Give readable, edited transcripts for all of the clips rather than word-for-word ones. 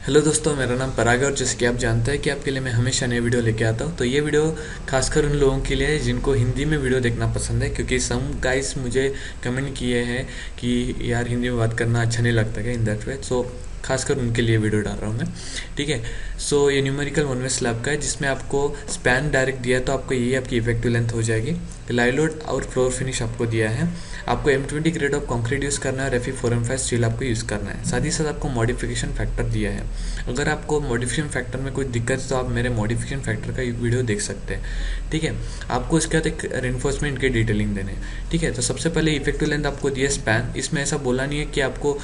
Hello दोस्तों, मेरा नाम पराग है और जैसे कि आप जानते हैं कि आपके लिए मैं हमेशा नई वीडियो लेके आता हूँ। तो ये वीडियो खासकर उन लोगों के लिए है जिनको हिंदी में वीडियो देखना पसंद है, क्योंकि सम गाइस मुझे कमेंट किए हैं कि यार हिंदी में बात करना अच्छा नहीं लगता क्या इन दैट वे। सो खासकर उनके लिए वीडियो डाल रहा हूँ मैं। ठीक है। सो ये न्यूमेरिकल वन वे स्लैब का है जिसमें आपको स्पैन डायरेक्ट दिया है, तो आपको ये आपकी इफेक्टिव लेंथ हो जाएगी। लाइलोड और फ्लोर फिनिश आपको दिया है। आपको M20 grade of concrete use करना है और Fe4M5 स्टील आपको यूज़ करना है। साथ ही साथ आपको मॉडिफिकेशन फैक्टर दिया है। अगर आपको मॉडिफिकेशन फैक्टर में कोई दिक्कत है तो आप मेरे मॉडिफिकेशन फैक्टर का एक वीडियो देख सकते हैं। ठीक है। आपको इसके बाद एक रेनफोर्समेंट की डिटेलिंग देने। ठीक है। तो सबसे पहले इफेक्टिव लेंथ आपको दिया स्पैन। इसमें ऐसा बोला नहीं है कि आपको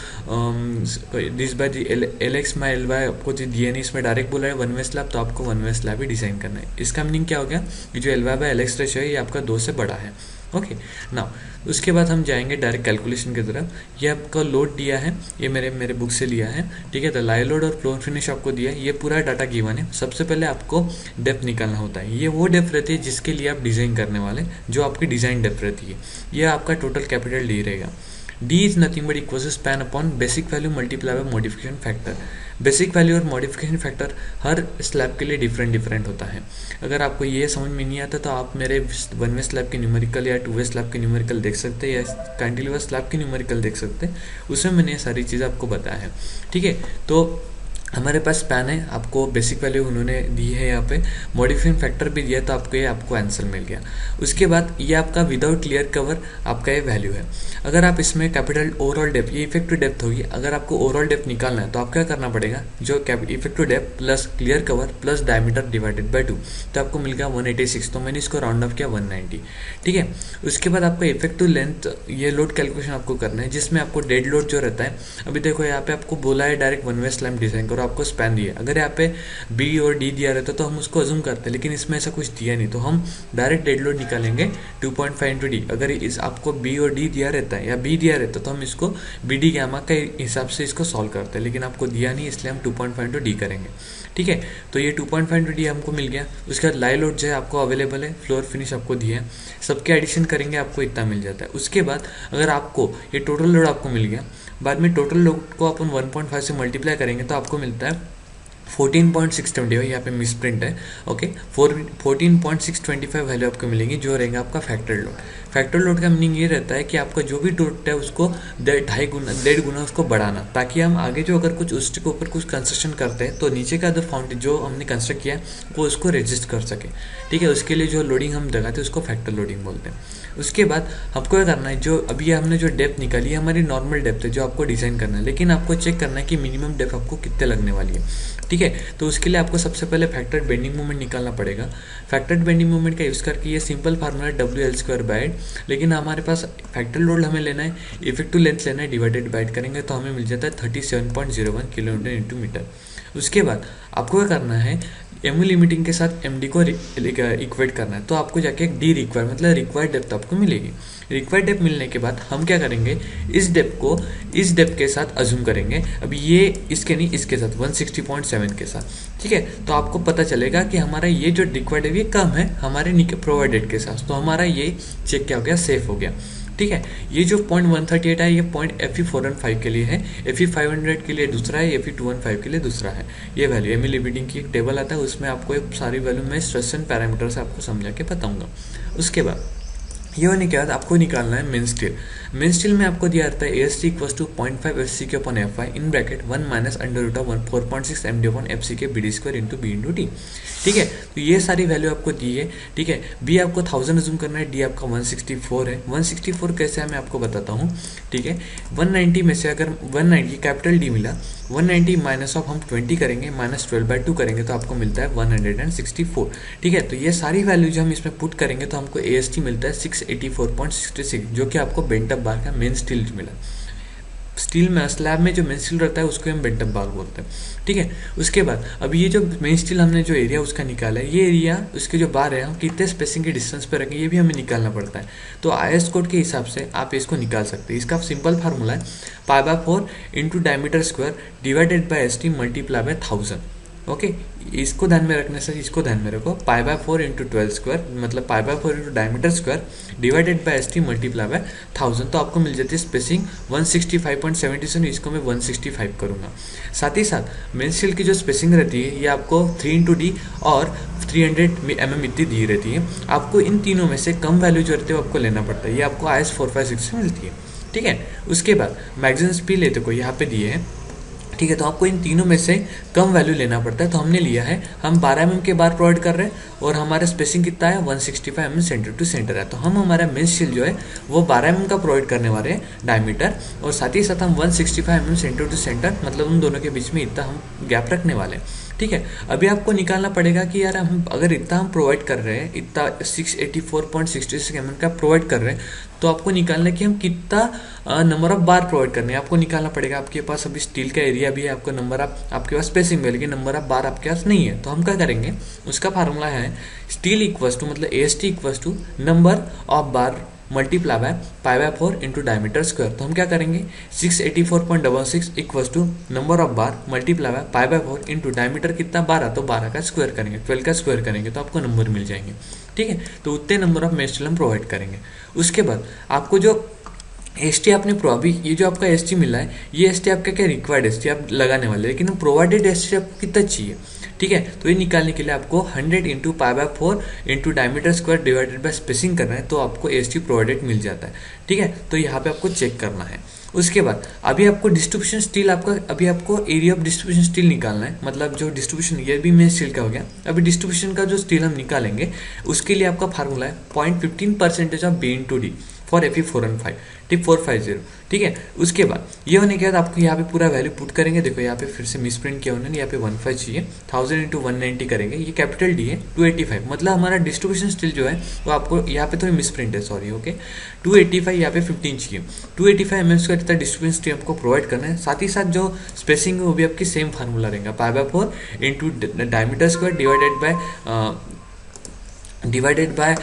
this by LX my LY आपको दिया नहीं, इसमें डायरेक्ट बोला है वन वे स्लैब, तो आपको वन वे स्लैब ही डिज़ाइन करना है। इसका मीनिंग क्या हो गया कि जो LY/LX रेशियो है ये आपका 2 से बड़ा है। ओके ना। उसके बाद हम जाएंगे डायरेक्ट कैलकुलेशन की तरफ। ये आपका लोड दिया है, ये मेरे बुक से लिया है। ठीक है। तो लाई लोड और फ्लोर फिनिश आपको दिया है, ये पूरा डाटा गिवन है। सबसे पहले आपको डेप्थ निकालना होता है। ये वो डेप्थ रहती है जिसके लिए आप डिज़ाइन करने वाले, जो आपकी डिज़ाइन डेप्थ रहती है। ये आपका टोटल कैपिटल डी रहेगा। D is nothing but equals to span upon basic value multiply by modification factor. Basic value और मॉडिफिकेशन फैक्टर हर स्लैब के लिए डिफरेंट होता है। अगर आपको ये समझ में नहीं आता तो आप मेरे वन वे स्लैब के न्यूमेरिकल या टू वे स्लैब के न्यूमेरिकल देख सकते हैं, या कैंटिलीवर स्लैब के न्यूमेरिकल देख सकते हैं। उसमें मैंने ये सारी चीज़ें आपको बताया है। ठीक है। तो हमारे पास स्पैन है, आपको बेसिक वैल्यू उन्होंने दी है, यहाँ पे मॉडिफिकेशन फैक्टर भी दिया, तो आपको ये आपको आंसर मिल गया। उसके बाद ये आपका विदाउट क्लियर कवर आपका ये वैल्यू है। अगर आप इसमें कैपिटल ओवरऑल डेप्थ, ये इफेक्टिव डेप्थ होगी। अगर आपको ओवरऑल डेप्थ निकालना है तो आप क्या करना पड़ेगा, जो effective depth plus clear cover plus diameter divided by 2, तो आपको मिल गया 186। तो मैंने इसको राउंड ऑफ किया 190। ठीक है। उसके बाद आपको इफेक्टिव लेंथ, ये लोड कैलकुलेशन आपको करना है, जिसमें आपको डेड लोड जो रहता है, अभी देखो यहाँ पे आपको बोला है direct one way slab design और आपको स्पैन दिया। अगर यहाँ पे बी और डी दिया रहता तो हम उसको अज्यूम करते, लेकिन इसमें ऐसा कुछ दिया नहीं, तो हम डायरेक्ट डेड लोड निकालेंगे 2.5 इंटू डी। अगर इस आपको बी और डी दिया रहता है या बी दिया रहता तो हम इसको बी डी गैमा के हिसाब से इसको सॉल्व करते हैं, लेकिन आपको दिया नहीं इसलिए हम 2.5 इंटू डी करेंगे। ठीक है। तो ये 2.5 इंटू डी हमको मिल गया। उसके बाद लाई लोड जो है आपको अवेलेबल है, फ्लोर फिनिश आपको दिया है, सबके एडिशन करेंगे आपको इतना मिल जाता है। उसके बाद अगर आपको ये टोटल लोड आपको मिल गया, बाद में टोटल लोड को अपन 1.5 से मल्टीप्लाई करेंगे तो आपको मिलता है 14.625। यहाँ पे मिस प्रिंट है। ओके। 14.625 वैल्यू आपको मिलेंगी, जो रहेगा आपका फैक्टर लोड। फैक्टर लोड का मीनिंग ये रहता है कि आपका जो भी लोड है उसको 1.5 गुना उसको बढ़ाना, ताकि हम आगे जो अगर कुछ उसके ऊपर कुछ कंस्ट्रक्शन करते हैं तो नीचे का जो फाउंडेशन जो हमने कंस्ट्रक्ट किया है वो उसको रेजिस्ट कर सके। ठीक है। उसके लिए जो लोडिंग हम लगाते हैं उसको फैक्टर लोडिंग बोलते हैं। उसके बाद आपको क्या करना है, जो अभी हमने जो डेप्थ निकाली है हमारी नॉर्मल डेप्थ है जो आपको डिजाइन करना है, लेकिन आपको चेक करना है कि मिनिमम डेप्थ आपको कितने लगने वाली है। ठीक है। तो उसके लिए आपको सबसे पहले फैक्टर्ड बेंडिंग मोमेंट निकालना पड़ेगा। फैक्टर्ड बेंडिंग मोमेंट का यूज़ करके ये सिंपल फार्मूला है WL²/8, लेकिन हमारे पास फैक्टर लोड हमें लेना है, इफेक्टिव लेंथ लेना है, डिवाइडेड बाय करेंगे तो हमें मिल जाता है 37.01 किलोमीटर इंटू मीटर। उसके बाद आपको क्या करना है, एमयू लिमिटिंग के साथ MD को इक्वेट करना है, तो आपको जाके एक डी रिक्वायर मतलब रिक्वायर्ड डेप्थ आपको मिलेगी। रिक्वायर्ड डेप्थ मिलने के बाद हम क्या करेंगे, इस डेप्थ को इस डेप्थ के साथ अज्यूम करेंगे। अभी ये इसके नहीं, इसके साथ 160.7 के साथ। ठीक है। तो आपको पता चलेगा कि हमारा ये जो रिक्वायर्ड है ये कम है हमारे प्रोवाइडेड के साथ, तो हमारा ये चेक क्या हो गया, सेफ हो गया। ठीक है। ये जो पॉइंट 138 है ये पॉइंट Fe415 के लिए है, Fe500 के लिए दूसरा है, Fe215 के लिए दूसरा है। ये वैल्यू एमयू लिमिटिंग की एक टेबल आता है, उसमें आपको एक सारी वैल्यू में स्ट्रेस एंड पैरामीटर से आपको समझा के बताऊंगा। उसके बाद ये होने के बाद आपको निकालना है मेन स्टील। मेन स्टील में आपको दिया रहता है AST = 0.5 FCK/FY in bracket 1 - √4.6 MD FCK BD² × B × D। ठीक है। तो ये सारी वैल्यू आपको दी है। ठीक है। बी आपको 1000 अज्यूम करना है, डी आपका 164 है। 164 कैसे है मैं आपको बताता हूँ। ठीक है। 190 में से अगर 190 कैपिटल डी मिला, 190 माइनस ऑफ हम 20 करेंगे, -12/2 करेंगे तो आपको मिलता है 164। ठीक है। तो ये सारी वैल्यू जो हम इसमें पुट करेंगे तो हमको AST मिलता है 684.66, जो कि आपको बेंट अप बार का मेन स्टील मिला। स्टील में स्लैब में जो मेन स्टील रहता है उसको हम बेंट अप बार बोलते हैं। ठीक है। उसके बाद अब ये जो मेन स्टील हमने जो एरिया उसका निकाला है, ये एरिया उसके जो बार है हम कितने स्पेसिंग के डिस्टेंस पे रखें ये भी हमें निकालना पड़ता है। तो IS कोड के हिसाब से आप इसको निकाल सकते हैं। इसका सिंपल फार्मूला है π/4 × diameter square divided by ST multiply by 1000। Okay, इसको ध्यान में रखने से इसको ध्यान में रखो, π/4 इंटू 12 स्क्वायर मतलब π/4 into diameter square divided by ST multiply by 1000, तो आपको मिल जाती है स्पेसिंग 165.77, इसको मैं 165 करूँगा। साथ ही साथ मेन स्टील की जो स्पेसिंग रहती है ये आपको 3 इंटू D और 300 mm इतनी दी रहती है। आपको इन तीनों में से कम वैल्यू जो रहती है वो आपको लेना पड़ता है, ये आपको IS 456 से मिलती है। ठीक है, उसके बाद मैगजीन स्पीड लेते को यहाँ पे दिए हैं। ठीक है, तो आपको इन तीनों में से कम वैल्यू लेना पड़ता है, तो हमने लिया है, हम 12 mm के बार प्रोवाइड कर रहे हैं और हमारा स्पेसिंग कितना है 165 mm सेंटर टू सेंटर है, तो हम हमारा मेन स्टील जो है वो 12 mm का प्रोवाइड करने वाले हैं डायमीटर, और साथ ही साथ हम 165 mm सेंटर टू सेंटर मतलब उन दोनों के बीच में इतना हम गैप रखने वाले हैं। ठीक है, अभी आपको निकालना पड़ेगा कि यार हम अगर इतना हम प्रोवाइड कर रहे हैं, इतना 684.66 mm का प्रोवाइड कर रहे हैं, तो आपको निकालना है कि हम कितना नंबर ऑफ बार प्रोवाइड करने हैं, आपको निकालना पड़ेगा। आपके पास अभी स्टील का एरिया भी है, आपको नंबर ऑफ आपके पास स्पेसिंग है, लेकिन नंबर ऑफ बार आपके पास नहीं है, तो हम क्या करेंगे, उसका फार्मूला है स्टील इक्वल्स टू मतलब AST equals to number of bar multiply by π/4 into diameter square. तो हम क्या करेंगे 684.66 equals to number of bar multiply by π/4 into diameter कितना 12, तो 12 का स्क्वायर करेंगे, 12 का स्क्वायर करेंगे तो आपको नंबर मिल जाएंगे। ठीक है, तो उतने नंबर ऑफ मेन स्टील हम प्रोवाइड करेंगे। उसके बाद आपको जो ST आपने अभी ये जो आपका ST मिला है, ये ST आपका क्या रिक्वायर्ड ST आप लगाने वाले, लेकिन प्रोवाइडेड ST आपको कितना चाहिए। ठीक है, तो ये निकालने के लिए आपको 100 into π/4 into diameter square divided by spacing करना है, तो आपको ST प्रोवाइडेड मिल जाता है। ठीक है, तो यहाँ पे आपको चेक करना है। उसके बाद अभी आपको डिस्ट्रीब्यूशन स्टील अभी आपको एरिया ऑफ डिस्ट्रीब्यूशन स्टील निकालना है, मतलब जो डिस्ट्रीब्यूशन ये भी मेन स्टील का हो गया। अभी डिस्ट्रीब्यूशन का जो स्टील हम निकालेंगे उसके लिए आपका फार्मूला है 0.15% of B into D for Fe 415 tip 450। ठीक है, उसके बाद ये होने के बाद आपको यहाँ पे पूरा वैल्यू पुट करेंगे। देखो यहाँ पे फिर से मिस प्रिंट किया उन्होंने, यहाँ पे 15 चाहिए, 1000 इंटू 190 करेंगे, ये कैपिटल D है 285, मतलब हमारा डिस्ट्रीब्यूशन स्टील जो है वो आपको यहाँ पे थोड़ी मिस प्रिंट है, सॉरी। ओके, 285 यहाँ पे 15 चाहिए, 285 mm का जितना डिस्ट्रीब्यूशन स्टील आपको प्रोवाइड करना है। साथ ही साथ जो स्पेसिंग है वो भी आपकी सेम फार्मूला रहेगा, π/4 into diameter square divided by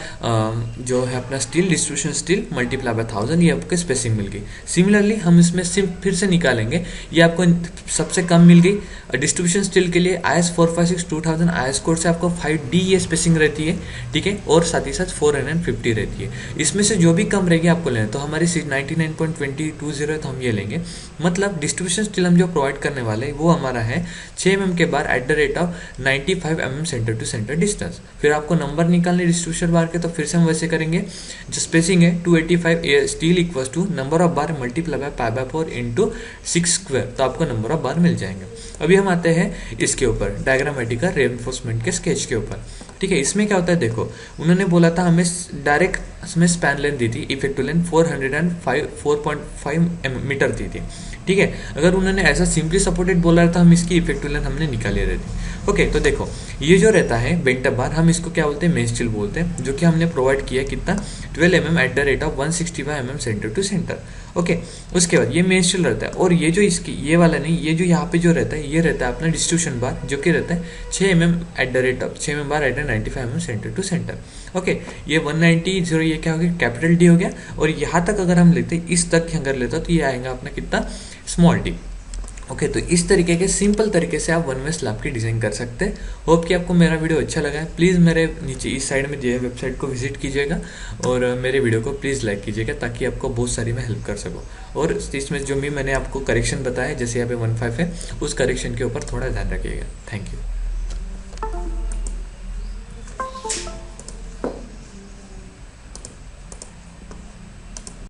जो है अपना steel distribution steel multiply by 1000, ये आपको स्पेसिंग मिल गई। सिमिलरली हम इसमें सिर्फ फिर से निकालेंगे, ये आपको सबसे कम मिल गई डिस्ट्रीब्यूशन स्टील के लिए IS 456 2000 IS कोड से आपको 5D ये स्पेसिंग रहती है। ठीक है, और साथ ही साथ 450 रहती है, इसमें से जो भी कम रहेगी आपको लेना, तो हमारी 99.20 है तो हम ये लेंगे। मतलब डिस्ट्रीब्यूशन स्टील हम जो प्रोवाइड करने वाले वो हमारा है 6 mm के bar at the rate of 95 mm centre to centre distance. फिर आपको नंबर निकालने डिस्ट्रीब्यूशन बार के, तो फिर से हम वैसे करेंगे, जो स्पेसिंग है 285 steel equals to number of bar multiply by π/4 into 6 square, तो आपको नंबर ऑफ बार मिल जाएंगे। अभी हम आते हैं इसके ऊपर डायग्रामेटिकल रेनफोर्समेंट के स्केच के ऊपर। ठीक है, इसमें क्या होता है, देखो उन्होंने बोला था हमें डायरेक्ट हमें स्पैन लेंथ दी थी, इफेक्टिव लेंथ 405 मीटर दी थी। ठीक है, अगर उन्होंने ऐसा सिंपली सपोर्टेड बोला था, हम इसकी इफेक्टिव लेंथ हमने निकाली रहती। ओके, तो देखो ये जो रहता है बेंट अप बार, हम इसको क्या बोलते हैं, मेन स्टील बोलते हैं, जो कि हमने प्रोवाइड किया कितना 12 mm at the rate of 165 mm centre to centre. Okay, उसके बाद ये मेन स्टील रहता है, और ये जो इसकी ये वाला नहीं, ये जो यहाँ पे जो रहता है ये रहता है अपना डिस्ट्रीब्यूशन बार, जो कि रहता है 6 mm at the rate of 6 mm bar at 95 mm centre to centre. Okay, ये 190 ये क्या हो गया, कैपिटल D हो गया, और यहाँ तक अगर हम लेते इस तक अगर लेता तो ये आएगा अपना कितना, स्मॉल d। ओके, तो इस तरीके के सिंपल तरीके से आप वन वे स्लैब की डिज़ाइन कर सकते हैं। होप कि आपको मेरा वीडियो अच्छा लगा है। प्लीज़ मेरे नीचे इस साइड में दिए वेबसाइट को विजिट कीजिएगा, और मेरे वीडियो को प्लीज़ लाइक कीजिएगा, ताकि आपको बहुत सारी मैं हेल्प कर सकूँ। और इसमें जो भी मैंने आपको करेक्शन बताया, जैसे यहाँ पे 15 है, उस करेक्शन के ऊपर थोड़ा ध्यान रखिएगा। Thank you.